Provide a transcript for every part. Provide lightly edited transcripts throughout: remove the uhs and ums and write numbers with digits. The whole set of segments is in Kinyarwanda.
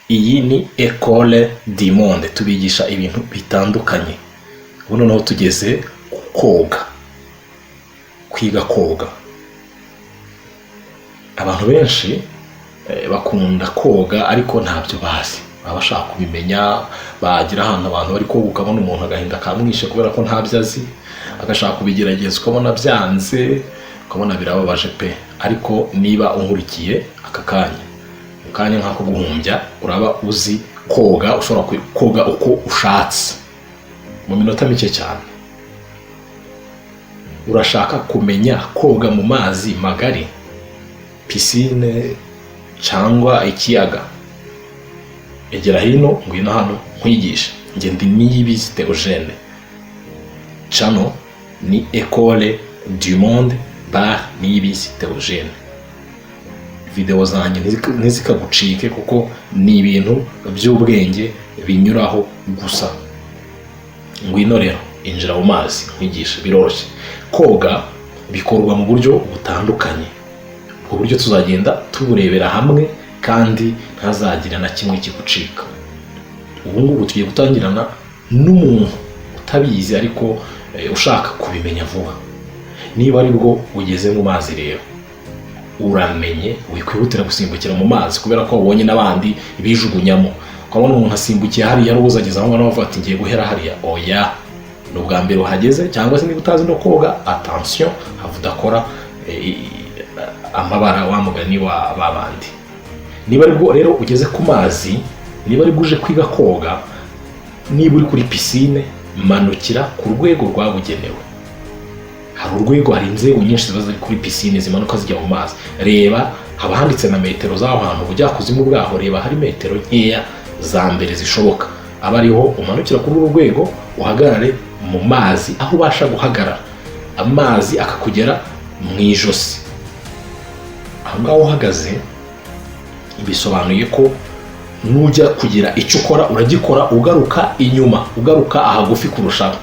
iyi ni Ecole du Monde, tubigisha ibintu bitandukanye. Ubu noneho tugeze koga, kwiga koga. Abantu benshi bakunda koga ariko ntabyo bazi, baba bashaka kubimenya. Bagira ahantu abantu bari koga ukabona umuntu agahinda kamwishe kubera ko ntabyo azi, agashaka kubigerageza ukabona byanze, ukabona birababaje pe. Ariko niba unkurikiye aka kanya nk'ako guhumbya, uraba uzi koga, ushobora koga uko ushatse mu minota mike cyane. Urashaka kumenya koga mu mazi magari, pisine cyangwa ikiyaga, egera hino, ngwino hano nkwigisha. Nge ndi Niyibizi Theogene, channel ni Ecole du Monde by Niyibizi Theogene. Video zanjye ntizikagucike kuko ni ibintu by'ubwenge binyuraho gusa. Ngwino rero, injira mu mazi nkwigisha, biroroshye. Koga bikorwa mu buryo butandukanye, uburyo tuzagenda tuburebera hamwe kandi ntazagira na kimwe kigucika. Ubu ngubu tugiye gutangirana n'umuntu utabizi ariko ushaka kubimenya vuba. Niba ari bwo ugeze mu mazi rero, uramenye wikwihutira gusimbukira mu mazi kubera ko wabonye n'abandi bijugunyamo. Ukabona umuntu asimbukiye hariya ruza ageze aho ngaho ati ngiye guhera hariya. Oya, ni ubwa mbere uhageze, cyangwa se niba utazi no koga, attention, havuda akora amabara wa mugani wa babandi. Niba ari bwo rero ugeze ku mazi, niba ari buje kwiga koga, niba uri kuri pisine, manukira ku rwego rwabugenewe. Hari urwego, hari inzego nyinshi ziba ziri kuri pisine zimanuka zijya mu mazi. Reba, haba handitse na metero z'aho hantu ujya kuzimu bwaho. Reba, hari metero nkeya za mbere zishoboka, aba ariho umanukira kuri uru rwego, uhagarare mu mazi aho ubasha guhagarara, amazi akakugera mu ijosi. Aho ngaho uhagaze bisobanuye ko nujya kugira icyo ukora, uragikora ugaruka inyuma, ugaruka ahagufi kurushaho.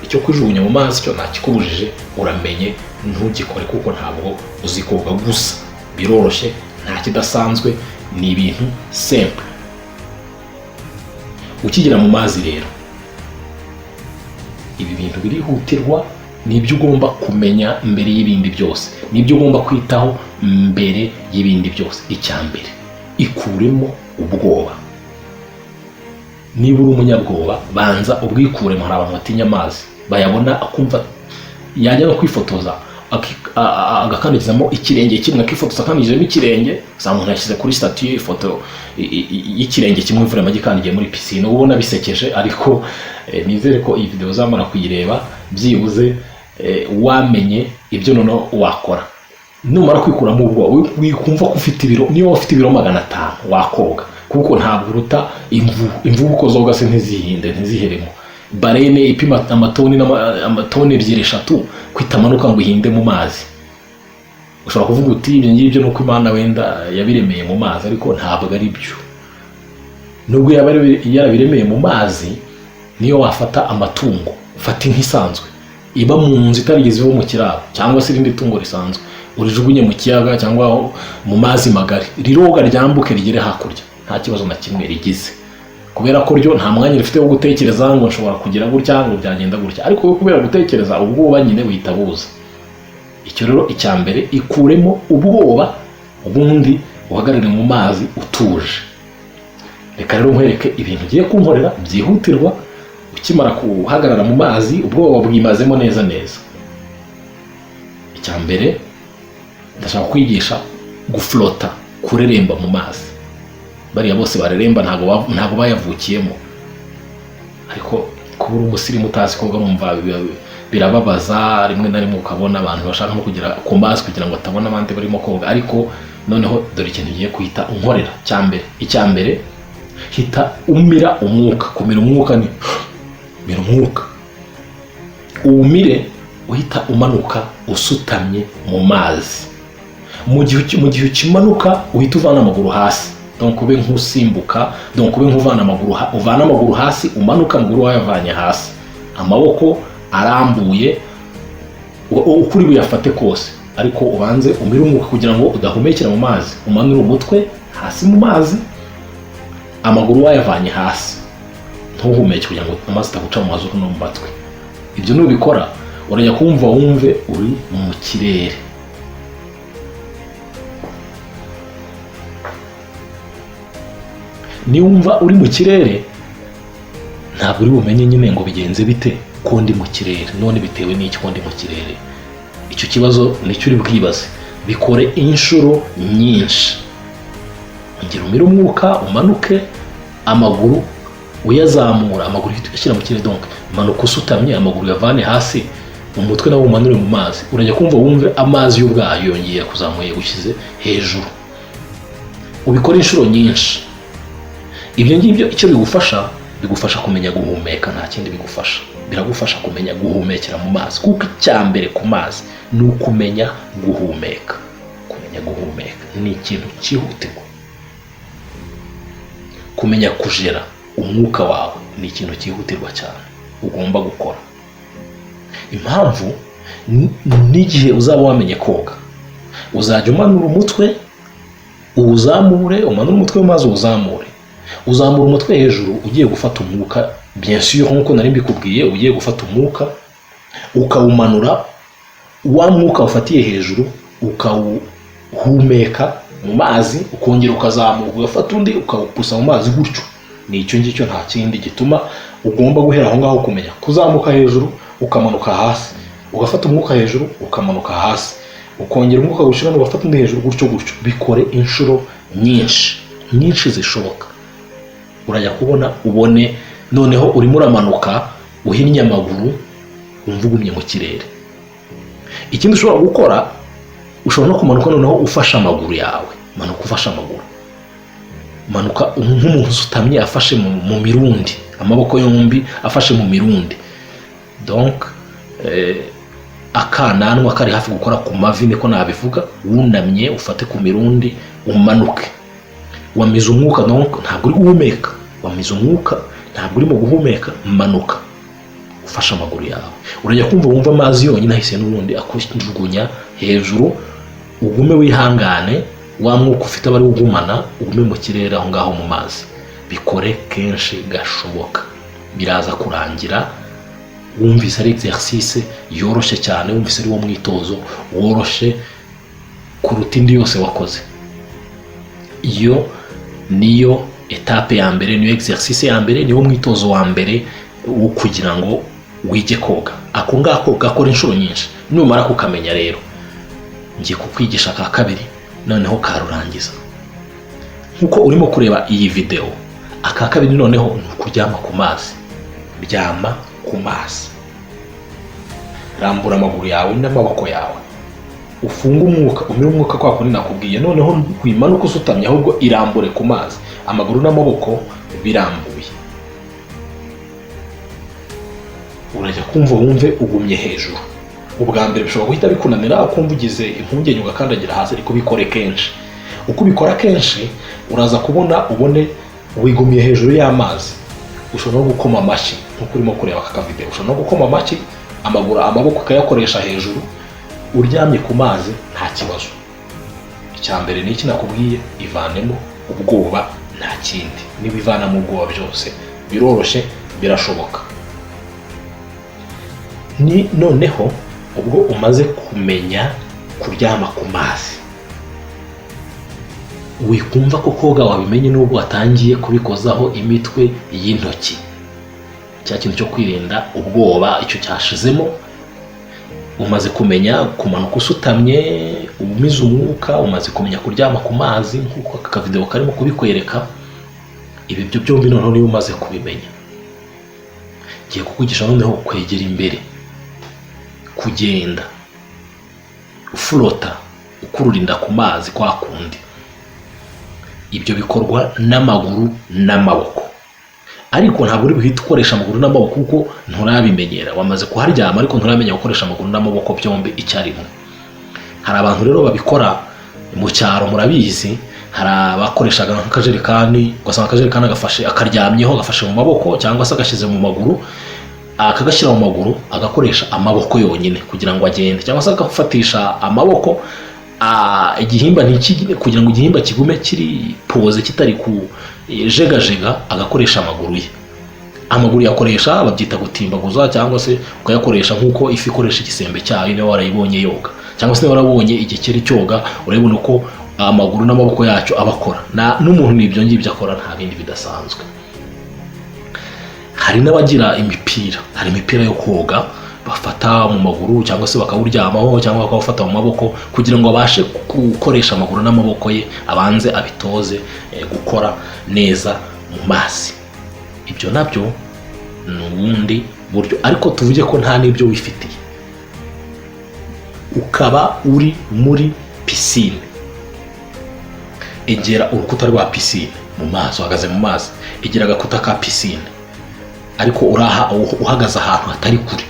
Icyo kwijugunya mu mazi cyo ntakikubujije, uramenye ntugikore kuko ntabwo uzi koga. Gusa biroroshye, nta kidasanzwe, ni ibintu simple. Ukigera mu mazi rero, ibi bintu birihutirwa, nibyo ugomba kumenya mbere y'ibindi byose, nibyo ugomba kwitaho mbere y'ibindi byose. Icyambere, ikuremo ubwoba. Niba uri umunyabwoba, banza ubwikuremo. Hari abantu batinya amazi, bayabona akumva yajya no kwifotoza agakandikizamo ikirenge kimwe, akifotoza akandikijemo ikirenge. Za muntu yashyize kuri statut ifoto y'ikirenge kimwe imvura magikandiye muri pisine. Ubona bisekeje, ariko nizere ko iyi video zamara kuyireba byibuze wamenye ibyo noneho wakora. Numara kwikuramo ubwoba, wikumva ko ufite ibiro, niba ufite ibiro 500 wakoga, kuko ntabwo uruta imvubu uko zoga se ntiziheremo. Barene ipima amatoni n'amatoni 2-3 kwitamanuka ngo ihinde mu mazi. Ushobora kuvuga uti ibyo ngibyo nuko Imana wenda yabiremeye mu mazi, ariko ntabwo ari byo. Nubwo yarabiremeye mu mazi, niyo wafata amatungo, ufata nk'isanzwe iba mu nzu itarigeze iva mu kiraro, cyangwa se irindi tungo risanzwe, urijugunye mu kiyaga cyangwa mu mazi magari, riroga ryambuke rigere hakurya, nta kibazo na kimwe rigize, kubera ko ryo nta mwanya rifite wo gutekereza ngo nshobora kugira gutya ngo byagenda gutya. ariko kubera gutekereza ubwoba nyine witabuza. Icyo rero icyambere, ikuremo ubwoba, ubundi uhagarare mu mazi utuje. Reka rero nkwereke ibintu ugiye kunkorera byihutirwa. Ukimara kuhagarara mu mazi, ubwoba bwimazemo neza. Icyambere, ndashaka kwigisha guflota, kureremba mu mazi. Bariya bose bareremba ntabwo bayavukiyemo, ariko kubura umusirimu utazi koga numva birababaza. Rimwe na rimwe ukabona abantu bashaka no kugera ku mazi kugira ngo atabona abandi barimo koga. ariko noneho dore ikintu ugiye kwita unkorera. Icyambere, hita umira umwuka. Kumira umwuka ni mira umwuka, uwumire uhita umanuka usutamye mu mazi. Mu gihe ukimanuka uhita uvana amaguru hasi, donc ube nk'usimbuka, donc ube nk'uvana amaguru hasi, umanuka amaguru wayavanye hasi, amaboko arambuye, ukuri buyafate kose. Ariko ubanze umire umwuka kugira ngo udahumekera mu mazi. Umanure umutwe hasi mu mazi, amaguru wayavanye hasi, ntuhumeke kugira ngo amazi ataguca mu mazuru no mu matwi. Ibyo nubikora urajya kumva wumve uri mu kirere. Niwumva uri mu kirere ntabwo uri bumenye nyine ngo bigenze bite ko ndi mu kirere, none bitewe n'iki ko ndi mu kirere. Icyo kibazo nicyo uri bwibaze. Bikore inshuro nyinshi. Ngira umire umwuka umanuke, amaguru uyazamura, amaguru ushyira mu kirere, donc manuka usutamye, amaguru yavane hasi, umutwe nawo umanure mu mazi. Urajya kumva wumve amazi y'ubwayo yongeye kuzamuye gushyize hejuru. Ubikora inshuro nyinshi. Ibyo ngibyo icyo bigufasha kumenya guhumeka, nta kindi bigufasha. Biragufasha kumenya guhumekera mu mazi, kuko icyambere ku mazi ni ukumenya guhumeka. Kumenya guhumeka ni ikintu cyihutirwa. Kumenya kujera umwuka wawe ni ikintu cyihutirwa cyane ugomba gukora. Impamvu n'igihe uzaba wamenye koga, uzajya umanura umutwe uwuzamure, umanura umutwe mu mazi uwuzamure. Uzamura umutwe hejuru ugiye gufata umwuka, bien sûr nkuko nari mbikubwiye, ugiye gufata umwuka ukawumanura, wa mwuka ufatiye hejuru ukawuhumeka mu mazi, ukongera ukazamura ugafata undi ukawupusa mu mazi gutyo. Ni icyo ngicyo, nta kindi gituma ugomba guhera aho ngaho kumenya kuzamuka hejuru ukamanuka hasi, ugafata umwuka hejuru ukamanuka hasi, ukongera umwuka gushira ugafata undi hejuru gutyo. Bikore inshuro nyinshi zishoboka. Urajya kubona ubone noneho urimo uramanuka uhinnye amaguru, wumva ugumye mu kirere. Ikindi ushobora gukora, ushobora no kumanuka noneho ufashe amaguru yawe. Manuka ufashe amaguru, manuka nk'umuntu usutamye afashe mu mirundi, amaboko yombi afashe mu mirundi, donc akananwa kari hafi gukora ku mavi, niko nabivuga. Wunamye ufate ku mirundi umanuke. Wamize umwuka, donc ntabwo uri guhumeka. Wamize umwuka, ntabwo urimo guhumeka. Manuka ufashe amaguru yawe. Urajya kumva wumva amazi yonyine ahise n'ubundi akujugunya hejuru. Ugume wihangane, wa mwuka ufite abari ugumana, ugume mu kirere aho ngaho mu mazi. Bikore kenshi gashoboka, biraza kurangira wumvise ari exercice yoroshye cyane, wumvise ari wo mwitozo woroshye kuruta indi yose wakoze. Iyo niyo etape ya mbere, niyo exercice ya mbere, niyo mwitozo wa mbere wo kugira ngo wige koga. Ako ngako gakora inshuro nyinshi. Numara kukamenya rero, ngiye kukwigisha ka kabiri, noneho karurangiza. Nkuko urimo kureba iyi video, aka kabiri noneho ni ukuryama ku mazi. Ryama ku mazi, rambura amaguru yawe n'amaboko yawe, ufunga umwuka, umire umwuka kwa kundi nakubwiye. Noneho wimanuka usutamye, ahubwo irambure ku mazi, amaguru n'amaboko birambuye. Urajya kumva wumve ugumye hejuru. Ubwa mbere bishobora guhita bikunanira, ukumva ugize impungenge ugakandagira hasi, ariko bikore kenshi. Uko ubikora kenshi uraza ubone wigumiye hejuru y'amazi. Ushobora no gukoma amashyi nkuko urimo kureba aka video. Ushobora no gukoma amashyi, amaboko ukayakoresha hejuru, uryamye ku mazi nta kibazo. Icyambere ni iki nakubwiye, ivanemo ubwoba, nta kindi. Niba ivana mu bwoba byose biroroshye, birashoboka. Ni noneho ubwo umaze kumenya kuryama ku mazi, wikumva ko koga wabimenye n'ubwo watangiye kubikozaho imitwe y'intoki. Cya kintu cyo kwirinda ubwoba icyo cyashizemo. Umaze kumenya kumanuka usutamye, umize umwuka, umaze kumenya kuryama ku mazi nkuko aka video karimo kubikwereka. Ibi byo byombi noneho niba umaze kubimenya, ngiye kukwigisha noneho kwegera imbere, kugenda uflota, ukururinda ku mazi kwa kundi. Ibyo bikorwa n'amaguru n'amaboko, ariko ntabwo uri buhite ukoresha amaguru n'amaboko kuko nturabimenyera. Wamaze kuharyama ariko nturamenya gukoresha amaguru n'amaboko byombi icyarimwe. Hari abantu rero babikora mu cyaro, murabizi. Hari abakoreshaga nk'akajerekani, ugasanga akajerekani agafashe, akaryamyeho, agafashe mu maboko cyangwa se agashyize mu maguru, akagashyira mu maguru, agakoresha amaboko yonyine kugira ngo agende, cyangwa se agafatisha amaboko igihimba kugira ngo igihimba kigume kiri poze kitari ku jegajega, agakoresha amaguru ye. Amaguru yakoresha babyita gutimbaguza, cyangwa se ukayakoresha nk'uko ifi ikoresha igisembe cyayo niba warayibonye yoga, cyangwa se niba warabonye igikeri cyoga urabona uko amaguru n'amaboko yacyo abakora. N'umuntu n'ibyo ngibyo akora, nta bindi bidasanzwe. Hari n'abagira imipira, hari imipira yo koga bafata mu maguru cyangwa se bakawuryamaho cyangwa bakawufata mu maboko kugira ngo abashe gukoresha amaguru n'amaboko ye, abanze abitoze gukora neza mu mazi. Ibyo nabyo ni ubundi buryo, ariko tuvuge ko nta n'ibyo wifitiye, ukaba uri muri pisine. Egera urukuta rwa pisine mu mazi, uhagaze mu mazi, egera agakuta ka pisine, ariko uhagaze ahantu hatari kure,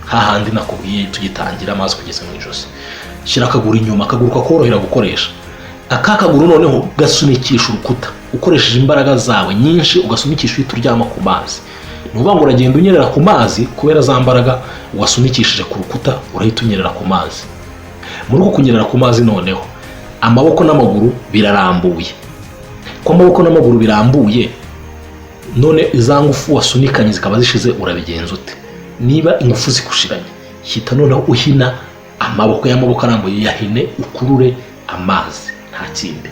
hahandi nakubwiye tugitangira amazi kugeza mu ijosi. Shyira akaguru inyuma, akaguru kakorohera gukoresha. Akaguru noneho gasunikisha urukuta ukoresheje imbaraga zawe nyinshi, ugasunikisha uhita uryama ku mazi. Nuvuga ngo uragenda unyerera ku mazi kubera za mbaraga wasunikishije ku rukuta, urahita unyerera ku mazi. Muri uko kunyerera ku mazi noneho amaboko n'amaguru birarambuye. Ko amaboko n'amaguru birambuye, none za ngufu wasunikanye zikaba zishize, urabigenza ute? Niba ingufu zikushiranye, hita noneho uhina amaboko, y'amaboko arambuye yahine ukurure amazi, nta kindi.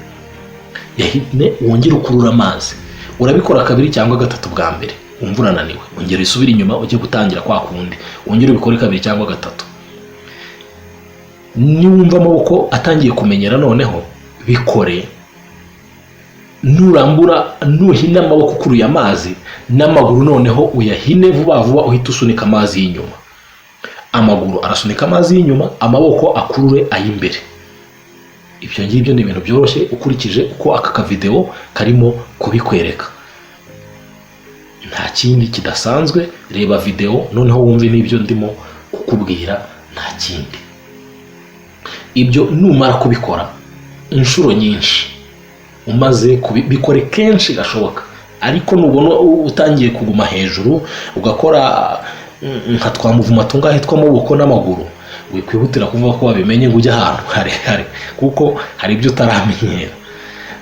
Yahine wongere ukurura amazi. Urabikora kabiri cyangwa gatatu bwa mbere, umva unananiwe, ongera isubire inyuma ujye gutangira kwa kundi, wongere ubikore kabiri cyangwa gatatu. Niwumva amaboko atangiye kumenyera noneho bikore, nurambura nuhina amaboko ukuruye amazi, n'amaguru noneho uyahine vuba vuba, uhita usunika amazi y'inyuma. Amaguru arasunika amazi y'inyuma, amaboko akurure ay'imbere. Ibyo ngibyo ni ibintu byoroshye ukurikije uko aka video karimo kubikwereka. Nta kindi kidasanzwe, reba video noneho wumve n'ibyo ndimo kukubwira, nta kindi. Ibyo numara kubikora inshuro nyinshi, umaze kubikore kenshi gashoboka, ariko nubona utangiye kuguma hejuru ugakora nka twamuvuma tungahe tw'amaboko n'amaguru, wikwihutira kuvuga ko wabimenye ngo ujye ahantu harehare, kuko hari ibyo utaramenyera.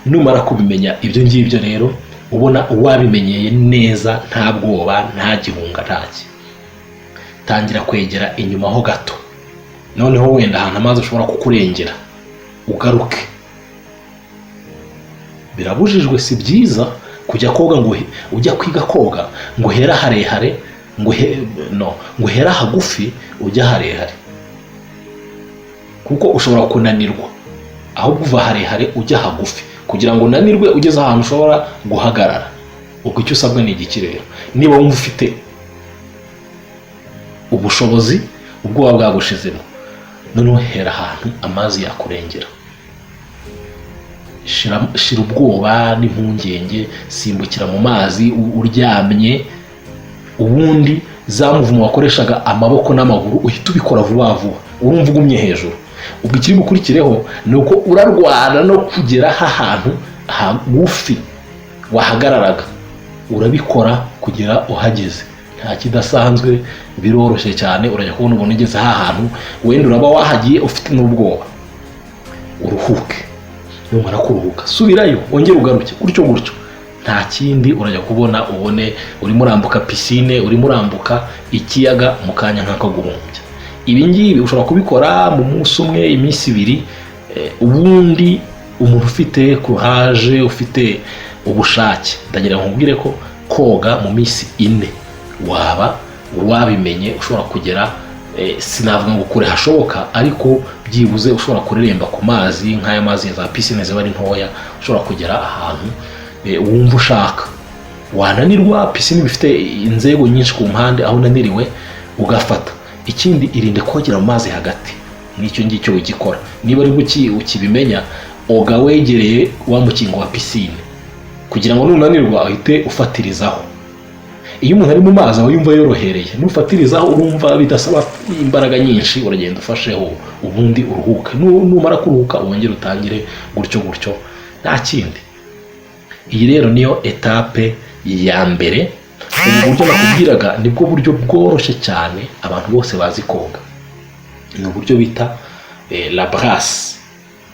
Numara kubimenya ibyo ngibyo rero, ubona wabimenyeye neza, nta bwoba, nta gihunga, ntaki, tangira kwegera inyuma ho gato. Noneho wenda ahantu amazi ushobora kukurengera, ugaruke. Birabujijwe, si byiza kujya koga ngo ujya kwiga koga ngo hera harehare, ngo hera hagufi ujya harehare, kuko ushobora kunanirwa. Ahubwo uva harehare ujya hagufi kugira ngo unanirwe ugeze ahantu ushobora guhagarara. Ubwo icyo usabwa ni igiki rero? Niba wumva ufite ubushobozi, ubwoba bwagushizemo, noneho hera ahantu amazi yakurengera. Shira ubwoba n'impungenge, simbukira mu mazi uryamye, ubundi zamuvumo wakoreshaga amaboko n'amaguru uhita ubikora vuba vuba, urumva ugumye hejuru. Ubwo ikiri gukurikireho ni uko urarwana no kugera ahantu hagufi wahagararaga, urabikora kugera uhageze. Nta kidasanzwe, biroroshye cyane. Urajya kubona ubona ugeze ahantu, wenda uraba wahagiye ufite n'ubwoba, uruhuke. Numara kuruhuka, subirayo, wongere ugaruke, gutyo gutyo. Nta kindi, urajya kubona ubone urimo urambuka pisine, urimo urambuka ikiyaga mu kanya nk'ako guhumbya. Ibi ngibi ushobora kubikora mu munsi umwe, iminsi ibiri. Ubundi umuntu ufite courage, ufite ubushake, ndagira ngo nkubwire ko koga mu minsi 4 waba wabimenye, ushobora kugera sinavuga ngo kure hashoboka, ariko byibuze ushobora kureremba ku mazi nk'aya mazi za pisine ziba ari ntoya, ushobora kugera ahantu wumva ushaka. Wananirwa, pisine bifite inzego nyinshi ku mpande, aho unaniriwe ugafata. Ikindi, irinde kogera mu mazi hagati, n'icyo ngicyo ugikora. Niba ari buki ukibimenya, oga wegereye wa mukingo wa pisine kugira ngo nunanirwa ahite ufatirizaho. Iyo umuntu ari mu mazi aho yumva yorohereye, nufatirizaho urumva bidasaba imbaraga nyinshi, uragenda ufasheho, ubundi uruhuke. Numara kuruhuka wongere utangire gutyo gutyo, nta kindi. Iyi rero niyo etape ya mbere. Ubu buryo nakubwiraga nibwo buryo bworoshye cyane, abantu bose bazi koga. Ni uburyo bita la brasse.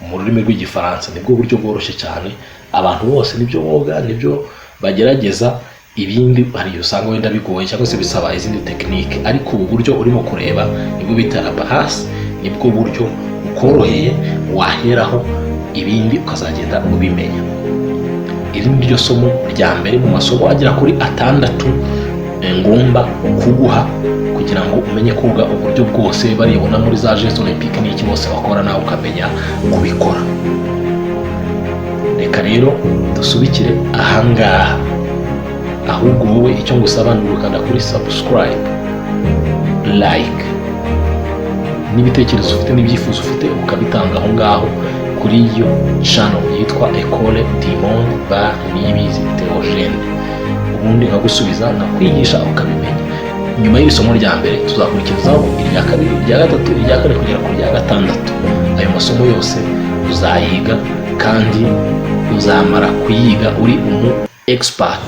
mu rurimi rw'igifaransa. Nibwo buryo bworoshye cyane, abantu bose nibyo boga, nibyo bagerageza. Ibindi hari usanga wenda bigoye cyangwa se bisaba izindi tekinike, ariko ubu buryo urimo kureba nibwo bita abahasi, nibwo buryo ukoroheye waheraho, ibindi ukazagenda ubimenya. Iri ni ryo somo rya mbere mu masomo agera kuri 6 ngomba kuguha kugira ngo umenye koga uburyo bwose baribona muri za Jeux Olympiques n'iki bose bakora, nawe ukamenya kubikora. Reka rero dusubikire ahangaha, ahubwo wowe icyo ngusaba ni ugukanda kuri subscribe, like, n'ibitekerezo ufite n'ibyifuzo ufite ukabitanga aho ngaho kuri iyo channel yitwa Ecole du Monde by Niyibizi Theogene. Ubundi nkagusubiza nakwigisha ukabimenya. Nyuma y'isomo rya mbere tuzakurikizaho irya kabiri, irya gatatu, irya kane kugera ku rya gatandatu. Ayo masomo yose uzayiga kandi uzamara kuyiga uri umu expert.